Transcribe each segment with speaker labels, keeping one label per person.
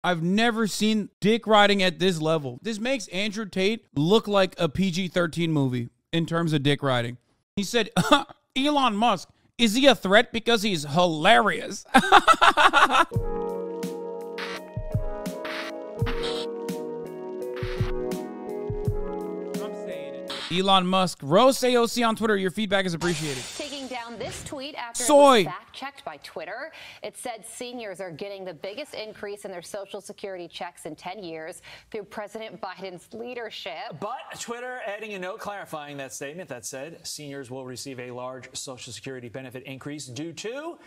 Speaker 1: I've never seen dick riding at this level. This makes Andrew Tate look like a PG-13 movie in terms of dick riding. He said, Elon Musk, is he a threat because he's hilarious? Elon Musk, roast AOC on Twitter. Your feedback is appreciated.
Speaker 2: Taking down this tweet after
Speaker 1: Soy.
Speaker 2: it was fact-checked by Twitter. It said seniors are getting the biggest increase in their Social Security checks in 10 years through President Biden's leadership.
Speaker 3: But Twitter adding a note clarifying that statement that said seniors will receive a large Social Security benefit increase due to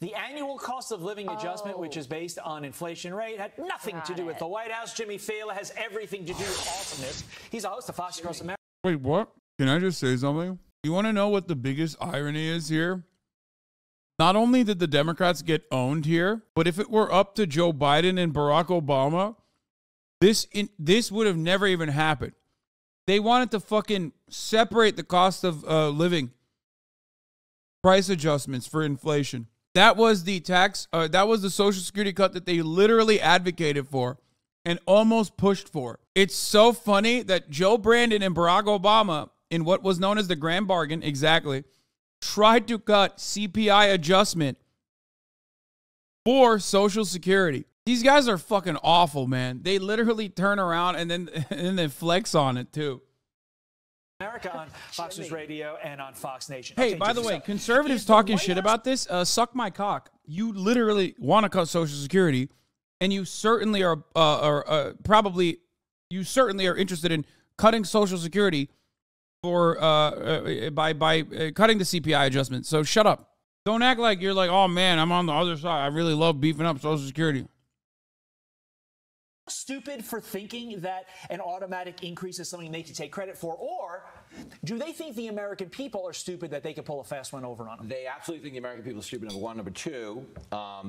Speaker 3: the annual cost of living adjustment, which is based on inflation rate, had nothing to do with the White House. Jimmy Fallon has everything to do with awesomeness. He's a host of Fox Across America.
Speaker 1: Wait, what? Can I just say something? You want to know what the biggest irony is here? Not only did the Democrats get owned here, but if it were up to Joe Biden and Barack Obama, this would have never even happened. They wanted to fucking separate the cost of living price adjustments for inflation. That was the that was the Social Security cut that they literally advocated for and almost pushed for. It's so funny that Joe Brandon and Barack Obama, in what was known as the grand bargain, exactly, tried to cut CPI adjustment for Social Security. These guys are fucking awful, man. They literally turn around and then flex on it too.
Speaker 3: America on Fox News Radio and on Fox Nation.
Speaker 1: Hey, by the way, conservatives talking shit about this, suck my cock. You literally want to cut Social Security, and you certainly are interested in cutting Social Security for by cutting the CPI adjustment. So shut up. Don't act like you're like, oh man, I'm on the other side. I really love beefing up Social Security.
Speaker 3: Stupid for thinking that an automatic increase is something they can take credit for, or do they think the American people are stupid that they could pull a fast one over on them?
Speaker 4: They absolutely think the American people are stupid, number one. Number two,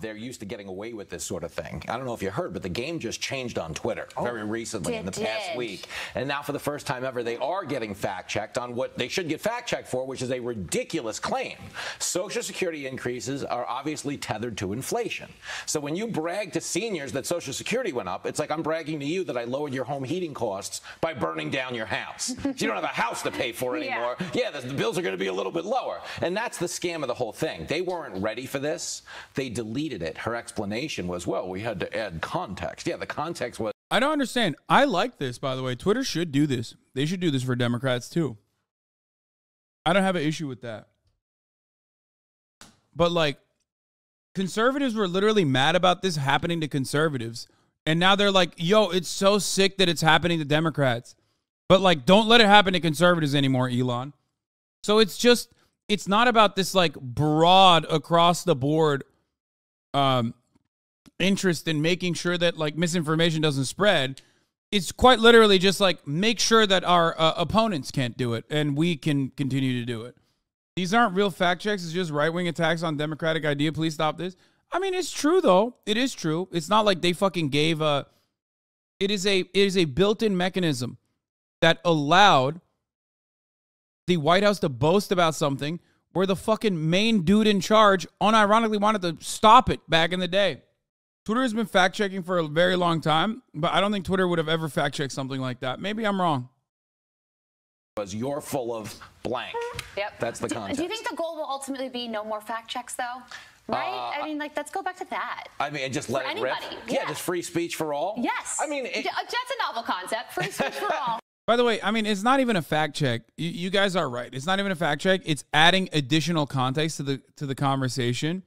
Speaker 4: they're used to getting away with this sort of thing. I don't know if you heard, but the game just changed on Twitter very recently in the past week. And now for the first time ever, they are getting fact-checked on what they should get fact-checked for, which is a ridiculous claim. Social Security increases are obviously tethered to inflation. So when you brag to seniors that Social Security went up, it's like I'm bragging to you that I lowered your home heating costs by burning down your house. So you don't have a house to pay for anymore. Yeah, the bills are going to be a little bit lower. And that's the scam of the whole thing. They weren't ready for this. They deleted it. Her explanation was, well, we had to add context. Yeah, the context was...
Speaker 1: I don't understand. I like this, by the way. Twitter should do this. They should do this for Democrats, too. I don't have an issue with that. But, like, conservatives were literally mad about this happening to conservatives. And now they're like, yo, it's so sick that it's happening to Democrats. But, like, don't let it happen to conservatives anymore, Elon. So it's not about this, like, broad across the board interest in making sure that, like, misinformation doesn't spread. It's quite literally just, like, make sure that our opponents can't do it and we can continue to do it. These aren't real fact checks. It's just right-wing attacks on democratic idea. Please stop this. I mean, it's true, though. It is true. It's not like they fucking gave a... It is a built-in mechanism that allowed the White House to boast about something where the fucking main dude in charge unironically wanted to stop it back in the day. Twitter has been fact-checking for a very long time, but I don't think Twitter would have ever fact-checked something like that. Maybe I'm wrong.
Speaker 4: Was you're full of blank.
Speaker 2: Yep.
Speaker 4: That's the context.
Speaker 2: Do you think the goal will ultimately be no more fact checks, though? Right? I mean, like, let's go back to that.
Speaker 4: I mean, just let it rip. Yeah, just free speech for all.
Speaker 2: Yes.
Speaker 4: I mean,
Speaker 2: that's a novel concept. Free speech for all.
Speaker 1: By the way, I mean, it's not even a fact check. You guys are right. It's not even a fact check. It's adding additional context to the conversation.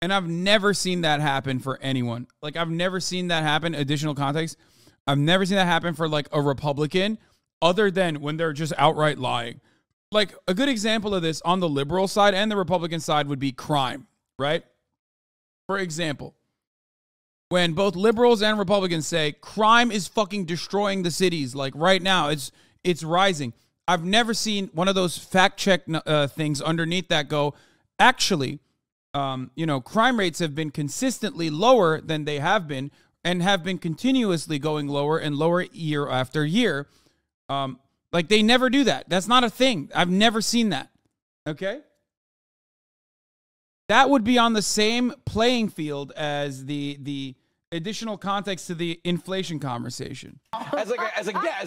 Speaker 1: And I've never seen that happen for anyone. Like, I've never seen that happen, additional context. I've never seen that happen for, like, a Republican, other than when they're just outright lying. Like, a good example of this on the liberal side and the Republican side would be crime, right? For example, when both liberals and Republicans say crime is fucking destroying the cities, like right now, it's rising. I've never seen one of those fact check things underneath that go, actually, crime rates have been consistently lower than they have been and have been continuously going lower and lower year after year. Like, they never do that. That's not a thing. I've never seen that. Okay? That would be on the same playing field as the additional context to the inflation conversation.
Speaker 4: As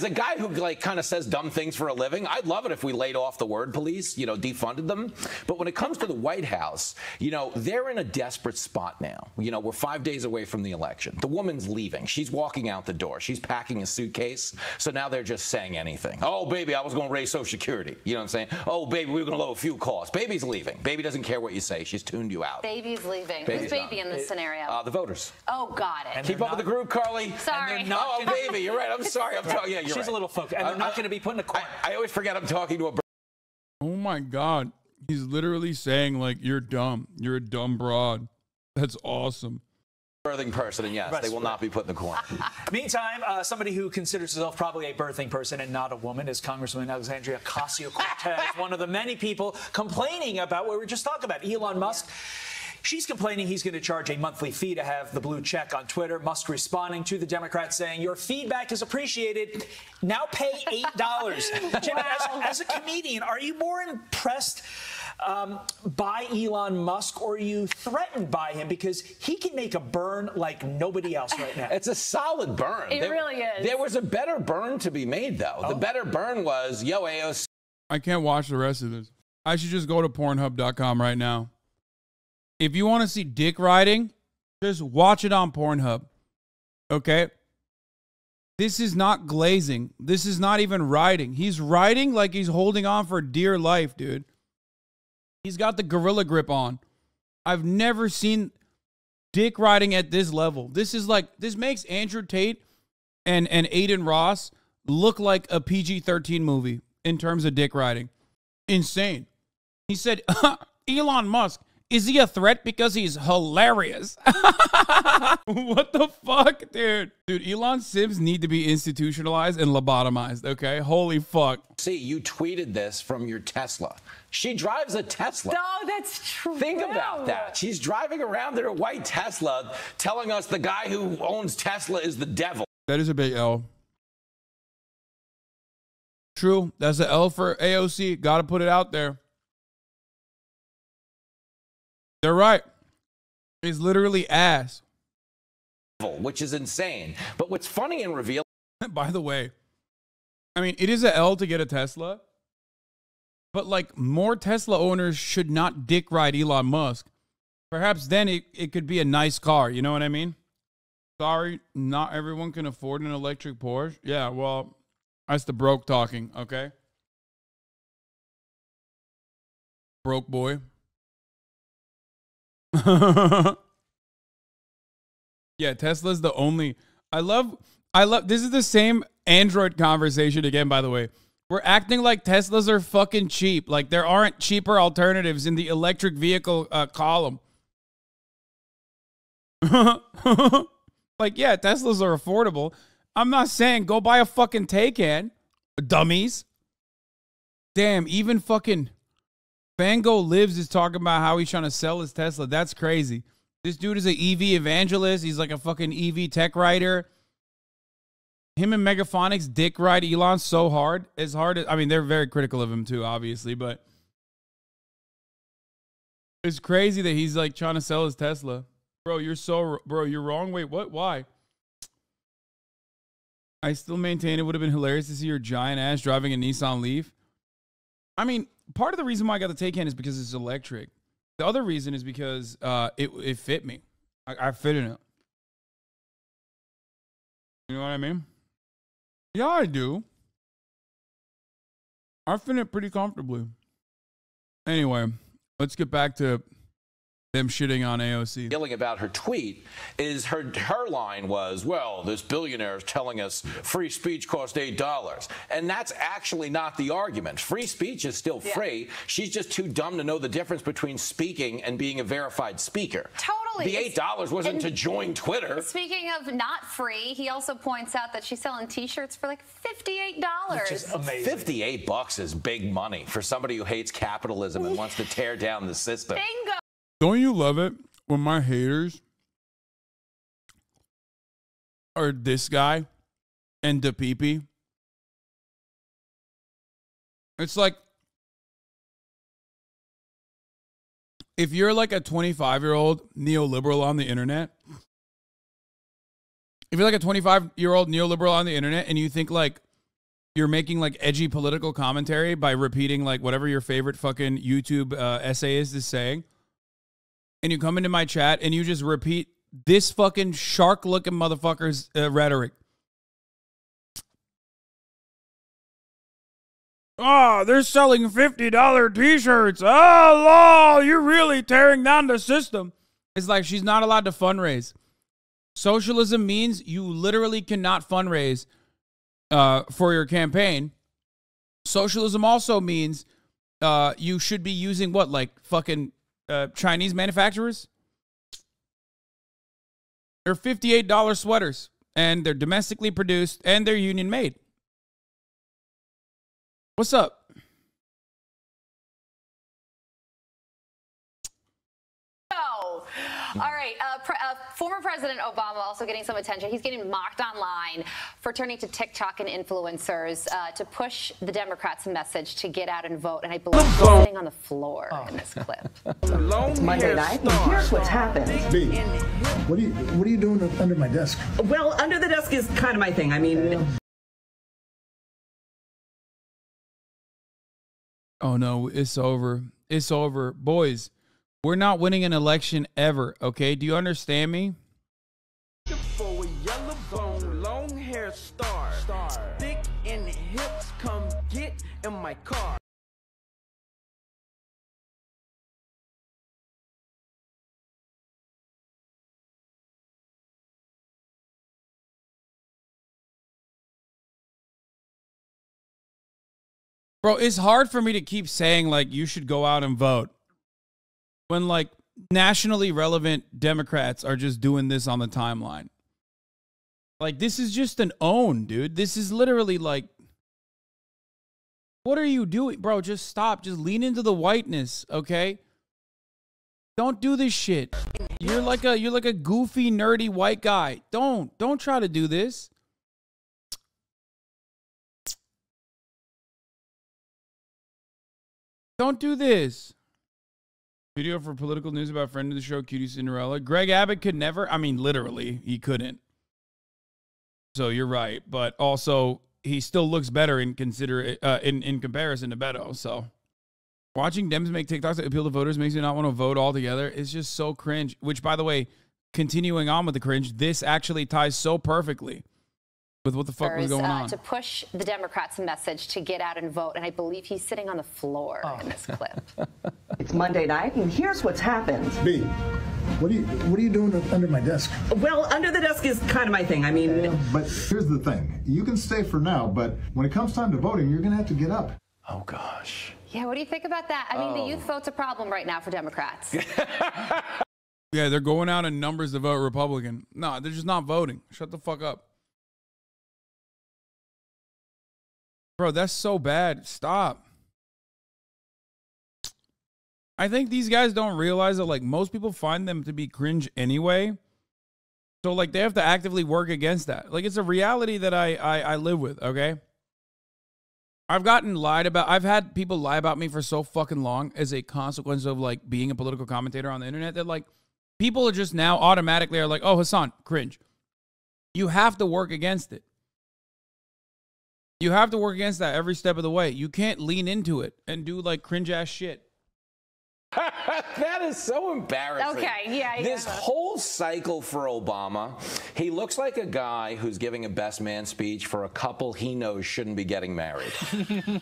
Speaker 4: a guy who like kind of says dumb things for a living, I'd love it if we laid off the word police, you know, defunded them. But when it comes to the White House, you know, they're in a desperate spot now. You know, we're 5 days away from the election. The woman's leaving. She's walking out the door. She's packing a suitcase. So now they're just saying anything. Oh, baby, I was going to raise Social Security. You know what I'm saying? Oh, baby, we were going to lower a few costs. Baby's leaving. Baby doesn't care what you say. She's tuned you out.
Speaker 2: Baby's leaving.
Speaker 4: Baby's
Speaker 2: Who's baby in this scenario?
Speaker 4: The voters.
Speaker 2: Oh, got it.
Speaker 4: Keep up with the group, Carly.
Speaker 2: Sorry.
Speaker 4: Oh, baby, you're right. I'm sorry. Yeah, you're
Speaker 3: She's
Speaker 4: right.
Speaker 3: a little focused. And they're not going to be put in a corner.
Speaker 4: I always forget I'm talking to a.
Speaker 1: Oh my God. He's literally saying, like, you're dumb. You're a dumb broad. That's awesome.
Speaker 4: Birthing person, and yes, they will not be put in the corner.
Speaker 3: Meantime, somebody who considers herself probably a birthing person and not a woman is Congresswoman Alexandria Ocasio-Cortez, one of the many people complaining about what we were just talking about, Elon Musk. She's complaining he's going to charge a monthly fee to have the blue check on Twitter. Musk responding to the Democrats saying, your feedback is appreciated. Now pay $8. Jimmy, as a comedian, are you more impressed by Elon Musk, or are you threatened by him because he can make a burn like nobody else right now?
Speaker 4: It's a solid burn.
Speaker 2: It really is.
Speaker 4: There was a better burn to be made, though. The better burn was, yo, AOC.
Speaker 1: I can't watch the rest of this. I should just go to Pornhub.com right now. If you want to see dick riding, just watch it on Pornhub. Okay? This is not glazing. This is not even riding. He's riding like he's holding on for dear life, dude. He's got the gorilla grip on. I've never seen dick riding at this level. This is like, this makes Andrew Tate and Aiden Ross look like a PG-13 movie in terms of dick riding. Insane. He said, Elon Musk, is he a threat because he's hilarious? What the fuck, dude? Dude, Elon Sims need to be institutionalized and lobotomized, okay? Holy fuck.
Speaker 4: See, you tweeted this from your Tesla. She drives a Tesla.
Speaker 2: No, that's true.
Speaker 4: Think about that. She's driving around in her white Tesla telling us the guy who owns Tesla is the devil.
Speaker 1: That is a big L. True. That's an L for AOC. Got to put it out there. They're right. It's literally ass.
Speaker 4: Which is insane. But what's funny and revealing.
Speaker 1: By the way, I mean, it is an L to get a Tesla. But like, more Tesla owners should not dick ride Elon Musk. Perhaps then it could be a nice car. You know what I mean? Sorry, not everyone can afford an electric Porsche. Yeah, well, that's the broke talking, okay? Broke boy. Yeah, Tesla's the only. I love this is the same Android conversation again, by the way. We're acting like Teslas are fucking cheap. Like there aren't cheaper alternatives in the electric vehicle column. Like, yeah, Teslas are affordable. I'm not saying go buy a fucking Taycan, dummies. Damn, even fucking Fango Lives is talking about how he's trying to sell his Tesla. That's crazy. This dude is an EV evangelist. He's like a fucking EV tech writer. Him and Megaphonics dick ride Elon so hard. As hard as, I mean, they're very critical of him too, obviously, but it's crazy that he's like trying to sell his Tesla. Bro, you're wrong. Wait, what? Why? I still maintain it would have been hilarious to see your giant ass driving a Nissan Leaf. I mean, part of the reason why I got the Taycan is because it's electric. The other reason is because it fit me. I fit in it. You know what I mean? Yeah, I do. I fit it pretty comfortably. Anyway, let's get back to them shitting on AOC.
Speaker 4: Yelling about her tweet is her line was, well, this billionaire is telling us free speech cost $8. And that's actually not the argument. Free speech is still free. She's just too dumb to know the difference between speaking and being a verified speaker.
Speaker 2: Totally.
Speaker 4: The $8 wasn't to join Twitter.
Speaker 2: Speaking of not free, he also points out that she's selling T-shirts for like $58.
Speaker 3: Which is amazing.
Speaker 4: $58 is big money for somebody who hates capitalism and wants to tear down the system.
Speaker 2: Bingo.
Speaker 1: Don't you love it when my haters are this guy and the peepee? It's like, if you're like a 25-year-old neoliberal on the internet if you're like a 25-year-old neoliberal on the internet and you think like you're making like edgy political commentary by repeating like whatever your favorite fucking YouTube essayist is saying, and you come into my chat and you just repeat this fucking shark-looking motherfucker's rhetoric. Oh, they're selling $50 t-shirts. Oh, lol, you're really tearing down the system. It's like she's not allowed to fundraise. Socialism means you literally cannot fundraise for your campaign. Socialism also means you should be using what, like fucking Chinese manufacturers? They're $58 sweaters, and they're domestically produced, and they're union made. What's up?
Speaker 2: All right. Former President Obama also getting some attention. He's getting mocked online for turning to TikTok and influencers to push the Democrats' message to get out and vote. And I believe he's sitting on the floor in this clip.
Speaker 5: It's Monday night, and here's what's happened.
Speaker 6: B, what are you doing under my desk?
Speaker 5: Well, under the desk is kind of my thing. I mean...
Speaker 1: Oh, no, it's over. It's over. Boys, we're not winning an election ever, okay? Do you understand me?
Speaker 7: For a yellow bone, long hair star, thick in the hips, come get in my car.
Speaker 1: Bro, it's hard for me to keep saying, like, you should go out and vote when, like, nationally relevant Democrats are just doing this on the timeline. Like, this is just an own, dude. This is literally, like, what are you doing? Bro, just stop. Just lean into the whiteness, okay? Don't do this shit. You're like a goofy, nerdy white guy. Don't try to do this. Don't do this. Video for political news about friend of the show, Cutie Cinderella. Greg Abbott could never. I mean, literally, he couldn't. So you're right, but also he still looks better in comparison to Beto. So watching Dems make TikToks that appeal to voters makes you not want to vote altogether. It's just so cringe. Which, by the way, continuing on with the cringe, this actually ties so perfectly with what the fuck was going on.
Speaker 2: To push the Democrats' message to get out and vote, and I believe he's sitting on the floor in this clip.
Speaker 5: It's Monday night, and here's what's happened.
Speaker 6: B, what are you doing under my desk?
Speaker 5: Well, under the desk is kind of my thing. I mean...
Speaker 6: But here's the thing. You can stay for now, but when it comes time to voting, you're going to have to get up.
Speaker 4: Oh, gosh.
Speaker 2: Yeah, what do you think about that? I mean, the youth vote's a problem right now for Democrats.
Speaker 1: Yeah, they're going out in numbers to vote Republican. No, they're just not voting. Shut the fuck up. Bro, that's so bad. Stop. I think these guys don't realize that, like, most people find them to be cringe anyway. So, like, they have to actively work against that. Like, it's a reality that I live with, okay? I've gotten lied about. I've had people lie about me for so fucking long as a consequence of, like, being a political commentator on the internet that, like, people are just now automatically are like, oh, Hasan, cringe. You have to work against it. You have to work against that every step of the way. You can't lean into it and do like cringe ass shit.
Speaker 4: That is so embarrassing.
Speaker 2: Okay, yeah.
Speaker 4: This whole cycle for Obama, he looks like a guy who's giving a best man speech for a couple he knows shouldn't be getting married.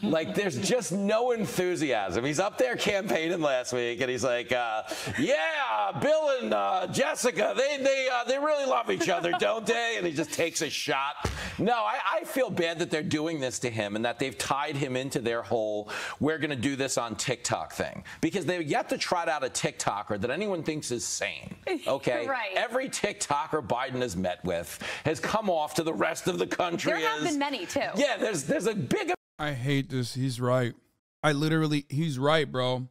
Speaker 4: Like, there's just no enthusiasm. He's up there campaigning last week, and he's like, yeah, Bill and Jessica, they really love each other, don't they? And he just takes a shot. No, I feel bad that they're doing this to him and that they've tied him into their whole, we're going to do this on TikTok thing. Because they've yet to trot out a TikToker that anyone thinks is sane, okay?
Speaker 2: Right.
Speaker 4: Every TikToker Biden has met with has come off to the rest of the country.
Speaker 2: There have been many, too.
Speaker 4: Yeah, there's a big...
Speaker 1: I hate this. He's right. He's right, bro.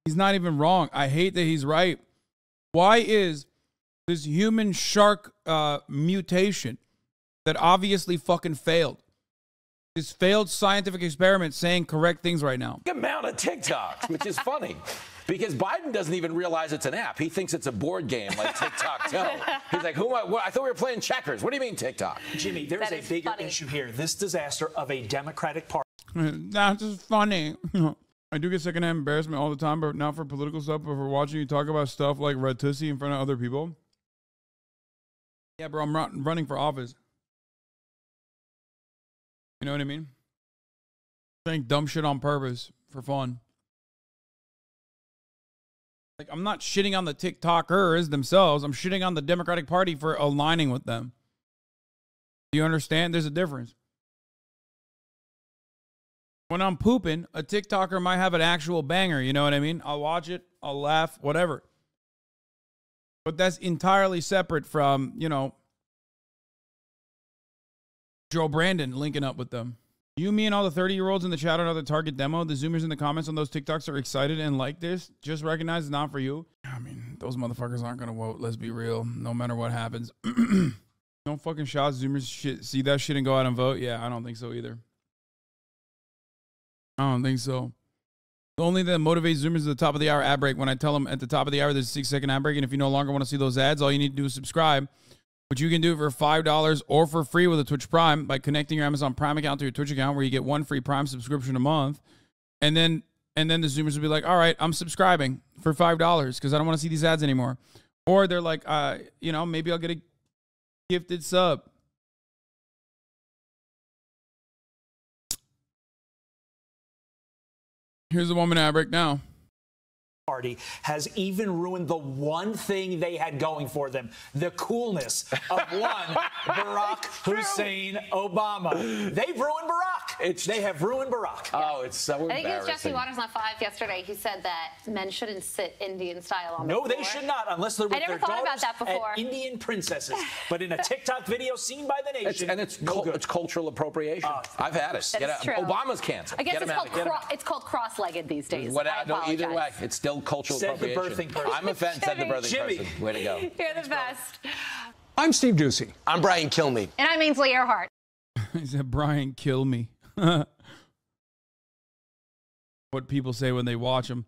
Speaker 1: He's not even wrong. I hate that he's right. Why is this human shark mutation that obviously fucking failed? This failed scientific experiment saying correct things right now.
Speaker 4: amount of TikToks, which is funny. Because Biden doesn't even realize it's an app. He thinks it's a board game like TikTok-Toe. He's like, who? I thought we were playing checkers. What do you mean TikTok?
Speaker 3: Jimmy, there's a bigger issue here. This disaster of a Democratic Party.
Speaker 1: That's just funny. I do get secondhand embarrassment all the time, but not for political stuff, but for watching you talk about stuff like Red Tussie in front of other people. Yeah, bro, I'm running for office. You know what I mean? Saying dumb shit on purpose for fun. Like, I'm not shitting on the TikTokers themselves. I'm shitting on the Democratic Party for aligning with them. Do you understand? There's a difference. When I'm pooping, a TikToker might have an actual banger. You know what I mean? I'll watch it. I'll laugh, whatever. But that's entirely separate from, you know, Joe Brandon linking up with them. You, me, and all the 30-year-olds in the chat on the Target demo, the Zoomers in the comments on those TikToks are excited and like this. Just recognize it's not for you. I mean, those motherfuckers aren't going to vote. Let's be real. No matter what happens. No fucking shots. Zoomers see that shit and go out and vote. Yeah, I don't think so either. I don't think so. The only thing that motivates Zoomers is the top of the hour ad break. When I tell them at the top of the hour there's a 6-second ad break, and if you no longer want to see those ads, all you need to do is subscribe, which you can do for $5 or for free with a Twitch Prime by connecting your Amazon Prime account to your Twitch account, where you get one free Prime subscription a month. And then the Zoomers will be like, all right, I'm subscribing for $5 because I don't want to see these ads anymore. Or they're like, you know, maybe I'll get a gifted sub. Here's the 1 minute ad break now.
Speaker 3: Party has even ruined the one thing they had going for them, the coolness of one Barack Hussein Obama. They've ruined Barack. They have ruined Barack.
Speaker 4: Oh, it's so embarrassing.
Speaker 2: I think it was Jesse Waters on 5 yesterday. He said that men shouldn't sit Indian style on the floor.
Speaker 3: No, they should not, unless they're with their daughters
Speaker 2: about that before.
Speaker 3: and Indian princesses. But in a TikTok video seen by the nation,
Speaker 4: it's cultural appropriation. I've had it.
Speaker 2: Get out.
Speaker 4: True. Obama's canceled.
Speaker 2: I guess it's called cross-legged these days.
Speaker 4: Either way, it's still cultural appropriation.
Speaker 3: The birthing person.
Speaker 4: I'm offended. Said the birthing person. Way to go.
Speaker 2: You're the best.
Speaker 8: I'm Steve Ducey.
Speaker 9: I'm Brian Kilmeade.
Speaker 2: And I'm Ainsley Earhart.
Speaker 1: He said, Brian, kill me. What people say when they watch him.